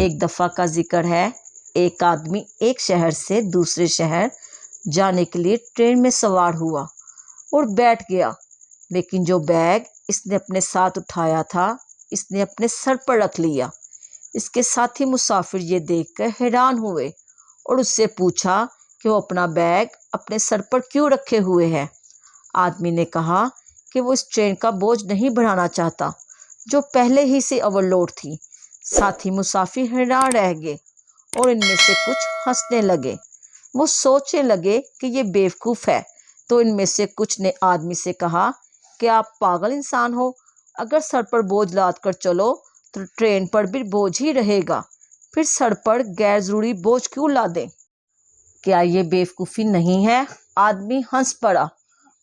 ایک دفعہ کا ذکر ہے، ایک آدمی ایک شہر سے دوسرے شہر جانے کے لیے ٹرین میں سوار ہوا اور بیٹھ گیا، لیکن جو بیگ اس نے اپنے ساتھ اٹھایا تھا اس نے اپنے سر پر رکھ لیا۔ اس کے ساتھی مسافر یہ دیکھ کر حیران ہوئے اور اس سے پوچھا کہ وہ اپنا بیگ اپنے سر پر کیوں رکھے ہوئے ہے۔ آدمی نے کہا کہ وہ اس ٹرین کا بوجھ نہیں بڑھانا چاہتا جو پہلے ہی سے اوور لوڈ تھی۔ ساتھی مسافر حیران رہ گئے اور ان میں سے کچھ ہنسنے لگے۔ وہ سوچنے لگے کہ یہ بیوقوف ہے، تو ان میں سے کچھ نے آدمی سے کہا کہ آپ پاگل انسان ہو، اگر سر پر بوجھ لاد کر چلو تو ٹرین پر بھی بوجھ ہی رہے گا، پھر سر پر غیر ضروری بوجھ کیوں لادیں؟ کیا یہ بیوقوفی نہیں ہے؟ آدمی ہنس پڑا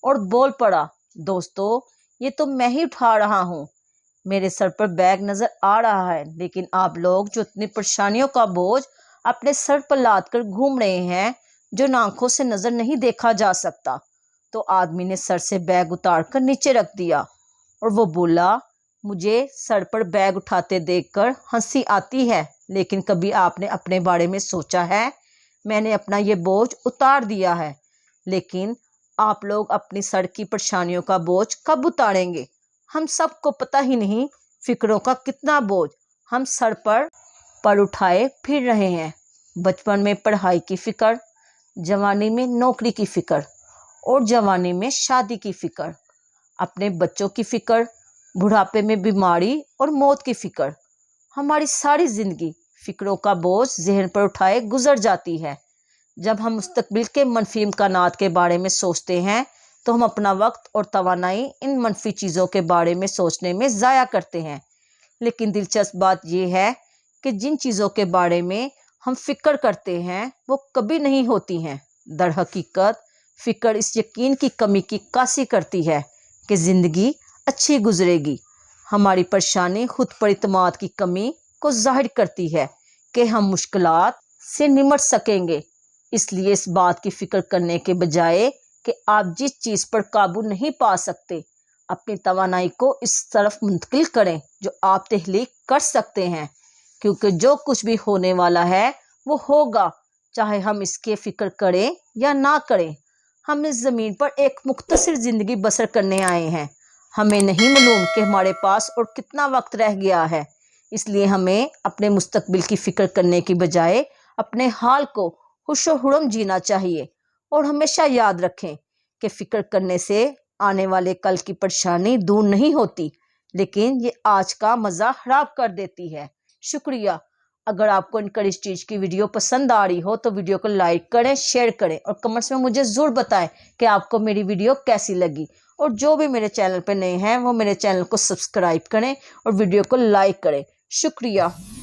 اور بول پڑا، دوستو یہ تو میں ہی اٹھا رہا ہوں، میرے سر پر بیگ نظر آ رہا ہے، لیکن آپ لوگ جو اتنی پریشانیوں کا بوجھ اپنے سر پر لاد کر گھوم رہے ہیں جو آنکھوں سے نظر نہیں دیکھا جا سکتا۔ تو آدمی نے سر سے بیگ اتار کر نیچے رکھ دیا اور وہ بولا، مجھے سر پر بیگ اٹھاتے دیکھ کر ہنسی آتی ہے، لیکن کبھی آپ نے اپنے بارے میں سوچا ہے؟ میں نے اپنا یہ بوجھ اتار دیا ہے، لیکن آپ لوگ اپنی سر کی پریشانیوں کا بوجھ کب اتاریں گے؟ ہم سب کو پتہ ہی نہیں فکروں کا کتنا بوجھ ہم سر پر اٹھائے پھر رہے ہیں۔ بچپن میں پڑھائی کی فکر، جوانی میں نوکری کی فکر اور جوانی میں شادی کی فکر، اپنے بچوں کی فکر، بڑھاپے میں بیماری اور موت کی فکر۔ ہماری ساری زندگی فکروں کا بوجھ ذہن پر اٹھائے گزر جاتی ہے۔ جب ہم مستقبل کے منفی امکانات کے بارے میں سوچتے ہیں تو ہم اپنا وقت اور توانائی ان منفی چیزوں کے بارے میں سوچنے میں ضائع کرتے ہیں۔ لیکن دلچسپ بات یہ ہے کہ جن چیزوں کے بارے میں ہم فکر کرتے ہیں وہ کبھی نہیں ہوتی ہیں۔ در حقیقت فکر اس یقین کی کمی کی عکاسی کرتی ہے کہ زندگی اچھی گزرے گی۔ ہماری پریشانی خود پر اعتماد کی کمی کو ظاہر کرتی ہے کہ ہم مشکلات سے نمٹ سکیں گے۔ اس لیے اس بات کی فکر کرنے کے بجائے کہ آپ جس چیز پر قابو نہیں پا سکتے، اپنی توانائی کو اس طرف منتقل کریں جو آپ تخلیق کر سکتے ہیں، کیونکہ جو کچھ بھی ہونے والا ہے وہ ہوگا، چاہے ہم اس کی فکر کریں یا نہ کریں۔ ہم اس زمین پر ایک مختصر زندگی بسر کرنے آئے ہیں، ہمیں نہیں معلوم کہ ہمارے پاس اور کتنا وقت رہ گیا ہے۔ اس لیے ہمیں اپنے مستقبل کی فکر کرنے کی بجائے اپنے حال کو خوش و خرم جینا چاہیے، اور ہمیشہ یاد رکھیں کہ فکر کرنے سے آنے والے کل کی پریشانی دور نہیں ہوتی، لیکن یہ آج کا مزہ خراب کر دیتی ہے۔ شکریہ۔ اگر آپ کو انکریج ٹیچ کی ویڈیو پسند آ رہی ہو تو ویڈیو کو لائک کریں، شیئر کریں اور کمنٹس میں مجھے ضرور بتائیں کہ آپ کو میری ویڈیو کیسی لگی۔ اور جو بھی میرے چینل پہ نئے ہیں وہ میرے چینل کو سبسکرائب کریں اور ویڈیو کو لائک کریں۔ شکریہ۔